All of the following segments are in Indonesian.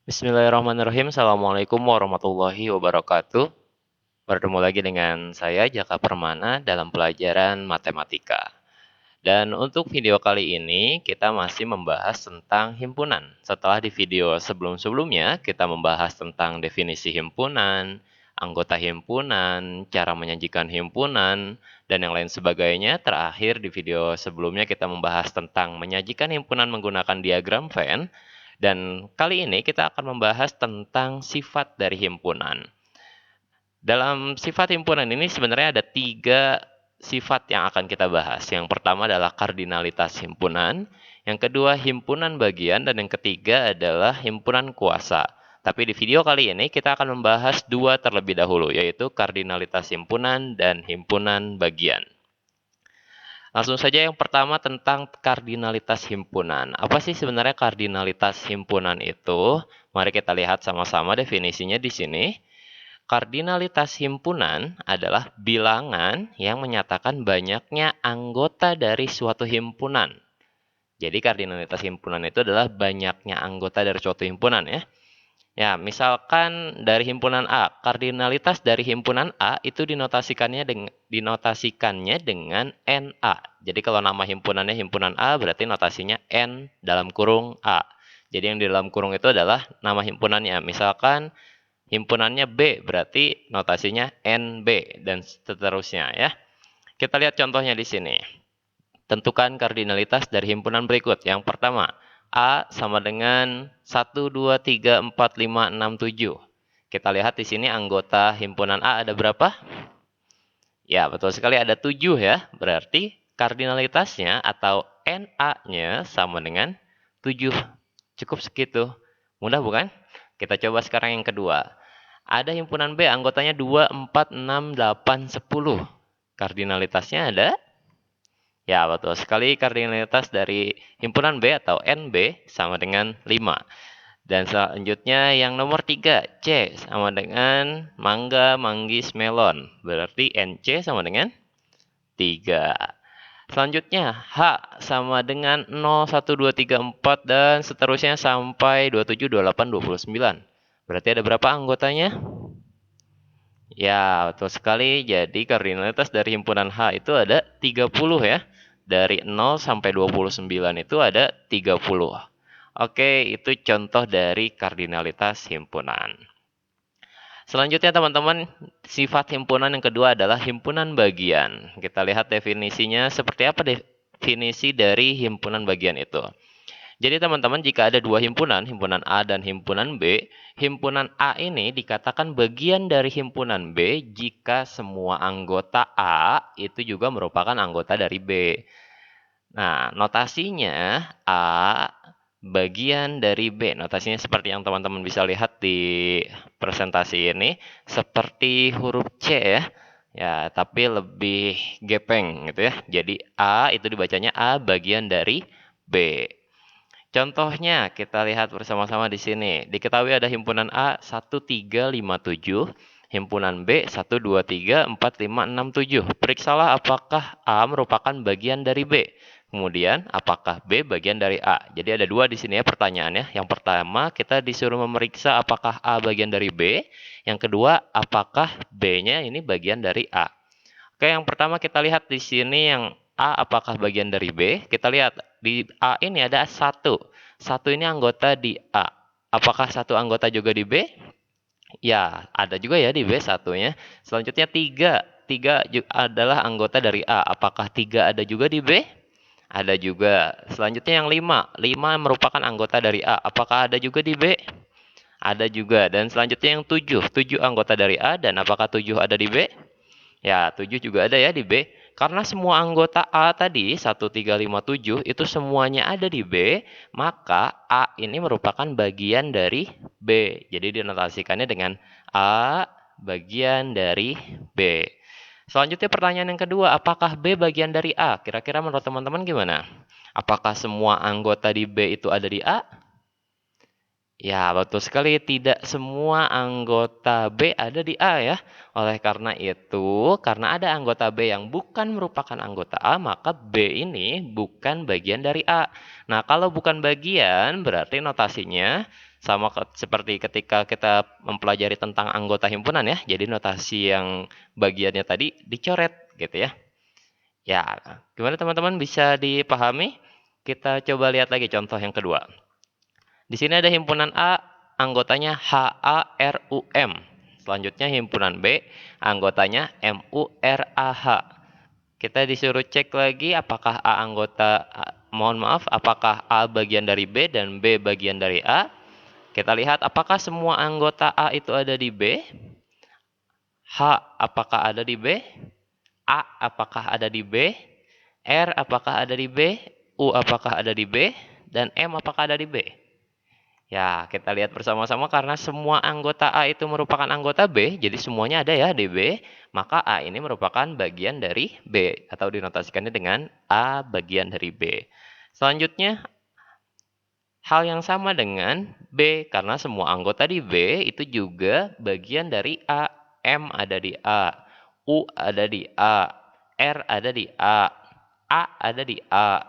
Bismillahirrahmanirrahim. Assalamualaikum warahmatullahi wabarakatuh. Bertemu lagi dengan saya Jaka Permana dalam pelajaran matematika. Dan untuk video kali ini kita masih membahas tentang himpunan. Setelah di video sebelum-sebelumnya kita membahas tentang definisi himpunan, anggota himpunan, cara menyajikan himpunan, dan yang lain sebagainya. Terakhir di video sebelumnya kita membahas tentang menyajikan himpunan menggunakan diagram Venn. Dan kali ini kita akan membahas tentang sifat dari himpunan. Dalam sifat himpunan ini sebenarnya ada 3 sifat yang akan kita bahas. Yang pertama adalah kardinalitas himpunan, yang kedua himpunan bagian, dan yang ketiga adalah himpunan kuasa. Tapi di video kali ini kita akan membahas 2 terlebih dahulu, yaitu kardinalitas himpunan dan himpunan bagian. Langsung saja yang pertama tentang kardinalitas himpunan. Apa sih sebenarnya kardinalitas himpunan itu? Mari kita lihat sama-sama definisinya di sini. Kardinalitas himpunan adalah bilangan yang menyatakan banyaknya anggota dari suatu himpunan. Jadi kardinalitas himpunan itu adalah banyaknya anggota dari suatu himpunan ya. Ya, misalkan dari himpunan A, kardinalitas dari himpunan A itu dinotasikannya dengan NA. Jadi kalau nama himpunannya himpunan A, berarti notasinya N dalam kurung A. Jadi yang di dalam kurung itu adalah nama himpunannya. Misalkan himpunannya B, berarti notasinya NB, dan seterusnya ya. Kita lihat contohnya di sini. Tentukan kardinalitas dari himpunan berikut. Yang pertama, A sama dengan 1, 2, 3, 4, 5, 6, 7. Kita lihat di sini anggota himpunan A ada berapa? Ya, betul sekali ada 7 ya. Berarti kardinalitasnya atau NA-nya sama dengan 7. Cukup segitu. Mudah bukan? Kita coba sekarang yang kedua. Ada himpunan B, anggotanya 2, 4, 6, 8, 10. Kardinalitasnya ada? Ya, betul sekali. Kardinalitas dari himpunan B atau NB sama dengan 5. Dan selanjutnya yang nomor 3, C sama dengan mangga, manggis, melon. Berarti NC sama dengan 3. Selanjutnya, H sama dengan 0, 1, 2, 3, 4, dan seterusnya sampai 27, 28, 29. Berarti ada berapa anggotanya? Ya, betul sekali. Jadi kardinalitas dari himpunan H itu ada 30 ya. Dari 0 sampai 29 itu ada 30. Oke, itu contoh dari kardinalitas himpunan. Selanjutnya teman-teman, sifat himpunan yang kedua adalah himpunan bagian. Kita lihat definisinya seperti apa definisi dari himpunan bagian itu. Jadi teman-teman, jika ada 2 himpunan, himpunan A dan himpunan B, himpunan A ini dikatakan bagian dari himpunan B jika semua anggota A itu juga merupakan anggota dari B. Nah, notasinya A bagian dari B. Notasinya seperti yang teman-teman bisa lihat di presentasi ini, seperti huruf C ya. Ya, tapi lebih gepeng gitu ya. Jadi A itu dibacanya A bagian dari B. Contohnya kita lihat bersama-sama di sini. Diketahui ada himpunan A 1, 3, 5, 7. Himpunan B 1, 2, 3, 4, 5, 6, 7. Periksalah apakah A merupakan bagian dari B. Kemudian apakah B bagian dari A. Jadi ada 2 di sini ya pertanyaannya. Yang pertama kita disuruh memeriksa apakah A bagian dari B. Yang kedua apakah B-nya ini bagian dari A. Oke, yang pertama kita lihat di sini yang A apakah bagian dari B? Kita lihat di A ini ada 1. 1 ini anggota di A. Apakah 1 anggota juga di B? Ya, ada juga ya di B 1-nya. Selanjutnya 3. 3 adalah anggota dari A. Apakah 3 ada juga di B? Ada juga. Selanjutnya yang 5. 5 merupakan anggota dari A. Apakah ada juga di B? Ada juga. Dan selanjutnya yang 7. 7 anggota dari A, dan apakah 7 ada di B? Ya, 7 juga ada ya di B. Karena semua anggota A tadi, 1, 3, 5, 7, itu semuanya ada di B, maka A ini merupakan bagian dari B. Jadi dinotasikannya dengan A bagian dari B. Selanjutnya pertanyaan yang kedua, apakah B bagian dari A? Kira-kira menurut teman-teman gimana? Apakah semua anggota di B itu ada di A? Ya, betul sekali. Tidak semua anggota B ada di A ya. Oleh karena itu, karena ada anggota B yang bukan merupakan anggota A, maka B ini bukan bagian dari A. Nah, kalau bukan bagian, berarti notasinya seperti ketika kita mempelajari tentang anggota himpunan ya. Jadi notasi yang bagiannya tadi dicoret gitu ya. Ya, gimana teman-teman, bisa dipahami? Kita coba lihat lagi contoh yang kedua. Di sini ada himpunan A, anggotanya HARUM. Selanjutnya himpunan B, anggotanya MURAH. Kita disuruh cek lagi apakah apakah A bagian dari B dan B bagian dari A. Kita lihat apakah semua anggota A itu ada di B. H apakah ada di B. A apakah ada di B. R apakah ada di B. U apakah ada di B. Dan M apakah ada di B. Ya, kita lihat bersama-sama karena semua anggota A itu merupakan anggota B, jadi semuanya ada ya di B, maka A ini merupakan bagian dari B, atau dinotasikannya dengan A bagian dari B. Selanjutnya, hal yang sama dengan B, karena semua anggota di B itu juga bagian dari A. M ada di A, U ada di A, R ada di A ada di A,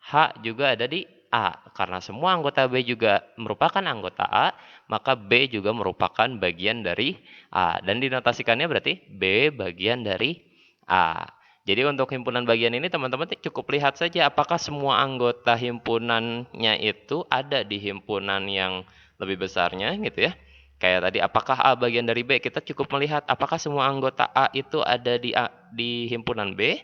H juga ada di A. Karena semua anggota B juga merupakan anggota A, maka B juga merupakan bagian dari A. Dan dinotasikannya berarti B bagian dari A. Jadi untuk himpunan bagian ini teman-teman cukup lihat saja apakah semua anggota himpunannya itu ada di himpunan yang lebih besarnya gitu ya. Kayak tadi apakah A bagian dari B, kita cukup melihat apakah semua anggota A itu ada di himpunan B.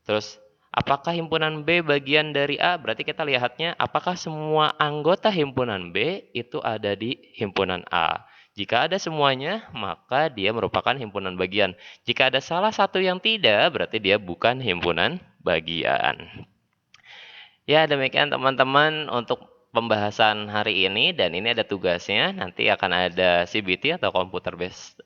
Terus apakah himpunan B bagian dari A, berarti kita lihatnya apakah semua anggota himpunan B itu ada di himpunan A. Jika ada semuanya, maka dia merupakan himpunan bagian. Jika ada salah satu yang tidak, berarti dia bukan himpunan bagian. Ya, demikian teman-teman untuk pembahasan hari ini, dan ini ada tugasnya. Nanti akan ada CBT atau computer based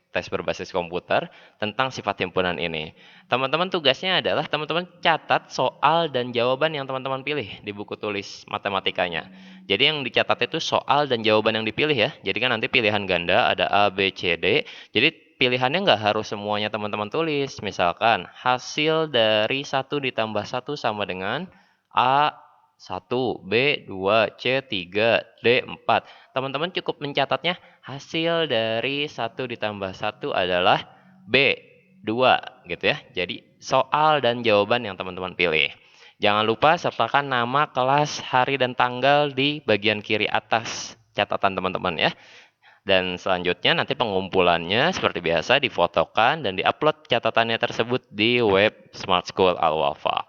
tes berbasis komputer tentang sifat himpunan ini. Teman-teman tugasnya adalah teman-teman catat soal dan jawaban yang teman-teman pilih di buku tulis matematikanya. Jadi yang dicatat itu soal dan jawaban yang dipilih ya. Jadi kan nanti pilihan ganda ada A, B, C, D. Jadi pilihannya nggak harus semuanya teman-teman tulis. Misalkan hasil dari 1 ditambah 1 sama dengan A 1, B 2, C 3, D 4. Teman-teman cukup mencatatnya hasil dari 1 ditambah 1 adalah B 2 gitu ya. Jadi soal dan jawaban yang teman-teman pilih. Jangan lupa sertakan nama, kelas, hari, dan tanggal di bagian kiri atas catatan teman-teman ya. Dan selanjutnya nanti pengumpulannya seperti biasa difotokan dan diupload catatannya tersebut di web Smart School Al-Wafa.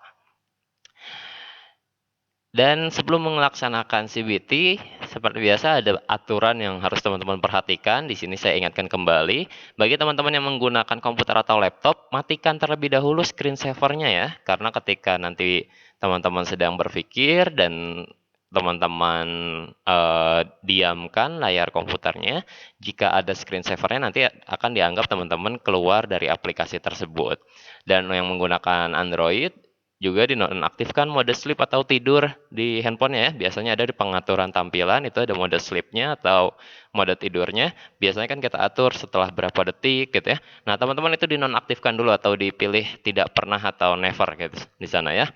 Dan sebelum melaksanakan CBT, seperti biasa ada aturan yang harus teman-teman perhatikan. Di sini saya ingatkan kembali, bagi teman-teman yang menggunakan komputer atau laptop, matikan terlebih dahulu screensaver-nya ya. Karena ketika nanti teman-teman sedang berpikir dan teman-teman diamkan layar komputernya, jika ada screensaver-nya nanti akan dianggap teman-teman keluar dari aplikasi tersebut. Dan yang menggunakan Android, juga dinonaktifkan mode sleep atau tidur di handphonenya ya. Biasanya ada di pengaturan tampilan, itu ada mode sleepnya atau mode tidurnya. Biasanya kan kita atur setelah berapa detik gitu ya. Nah, teman-teman itu dinonaktifkan dulu atau dipilih tidak pernah atau never gitu di sana ya.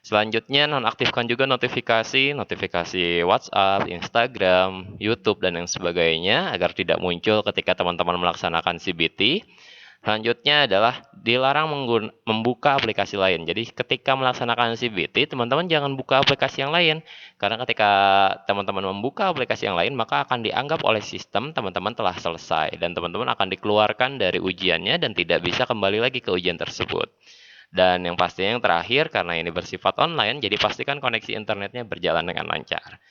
Selanjutnya nonaktifkan juga notifikasi WhatsApp, Instagram, YouTube, dan yang sebagainya agar tidak muncul ketika teman-teman melaksanakan CBT. Selanjutnya adalah dilarang membuka aplikasi lain. Jadi ketika melaksanakan CBT, teman-teman jangan buka aplikasi yang lain. Karena ketika teman-teman membuka aplikasi yang lain, maka akan dianggap oleh sistem teman-teman telah selesai. Dan teman-teman akan dikeluarkan dari ujiannya dan tidak bisa kembali lagi ke ujian tersebut. Dan yang pastinya yang terakhir, karena ini bersifat online, jadi pastikan koneksi internetnya berjalan dengan lancar.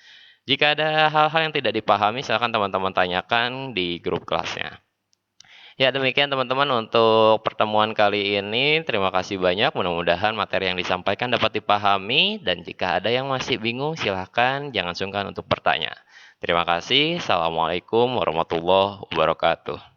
Jika ada hal-hal yang tidak dipahami, silakan teman-teman tanyakan di grup kelasnya. Ya, demikian teman-teman untuk pertemuan kali ini. Terima kasih banyak. Mudah-mudahan materi yang disampaikan dapat dipahami. Dan jika ada yang masih bingung, silahkan jangan sungkan untuk bertanya. Terima kasih. Assalamualaikum warahmatullahi wabarakatuh.